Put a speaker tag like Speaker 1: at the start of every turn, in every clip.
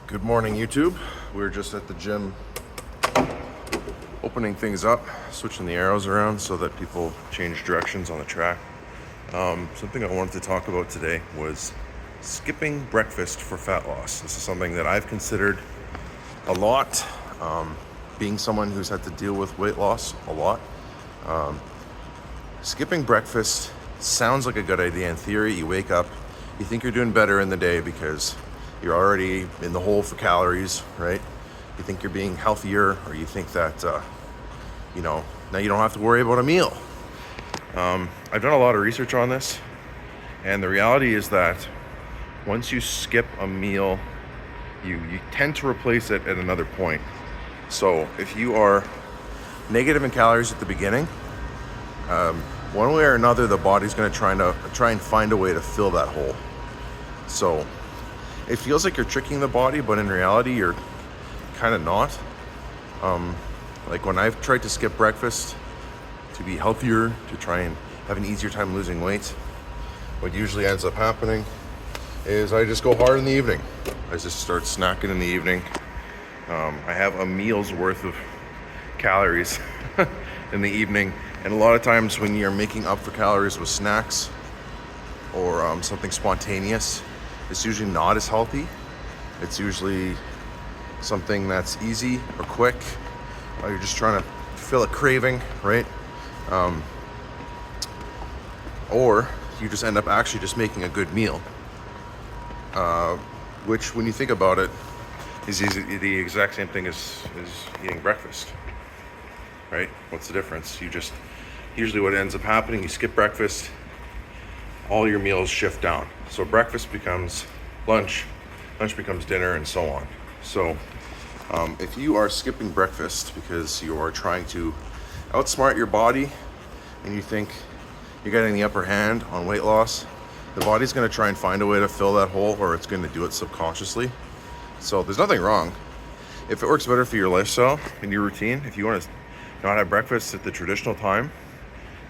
Speaker 1: Good morning, YouTube. We're just at the gym opening things up, switching the arrows around so that people change directions on the track. Something I wanted to talk about today was skipping breakfast for fat loss. This is something that I've considered a lot, being someone who's had to deal with weight loss a lot. Skipping breakfast sounds like a good idea in theory. You wake up, you think you're doing better in the day because you're already in the hole for calories, right? You think you're being healthier, or you think that, now you don't have to worry about a meal. I've done a lot of research on this, and the reality is that once you skip a meal, you tend to replace it at another point. So if you are negative in calories at the beginning, one way or another, the body's going to try and find a way to fill that hole. So it feels like you're tricking the body, but in reality, you're kind of not. Like when I've tried to skip breakfast to be healthier, to try and have an easier time losing weight, what usually ends up happening is I just go hard in the evening. I just start snacking in the evening. I have a meal's worth of calories in the evening. And a lot of times when you're making up for calories with snacks or something spontaneous, it's usually not as healthy. It's usually something that's easy or quick. You're just trying to fill a craving, right? Or you just end up actually just making a good meal, which when you think about it is the exact same thing as eating breakfast, right? What's the difference? Usually what ends up happening, you skip breakfast, all your meals shift down. So breakfast becomes lunch, lunch becomes dinner, and so on. So if you are skipping breakfast because you are trying to outsmart your body and you think you're getting the upper hand on weight loss, the body's going to try and find a way to fill that hole, or it's going to do it subconsciously. So there's nothing wrong. If it works better for your lifestyle and your routine, if you want to not have breakfast at the traditional time,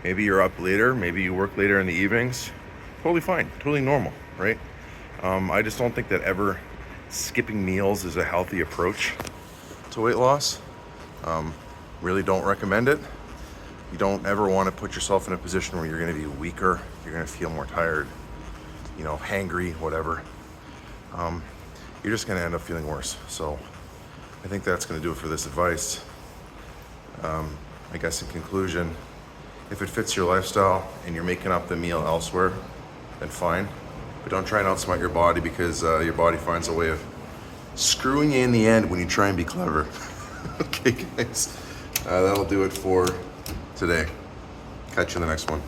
Speaker 1: maybe you're up later, maybe you work later in the evenings, totally fine, totally normal, right? I just don't think that ever skipping meals is a healthy approach to weight loss. Really don't recommend it. You don't ever want to put yourself in a position where you're going to be weaker, you're going to feel more tired, hangry, whatever. You're just going to end up feeling worse. So I think that's going to do it for this advice. I guess in conclusion, if it fits your lifestyle and you're making up the meal elsewhere, then fine. But don't try and outsmart your body, because your body finds a way of screwing you in the end when you try and be clever. Okay, guys, that'll do it for today. Catch you in the next one.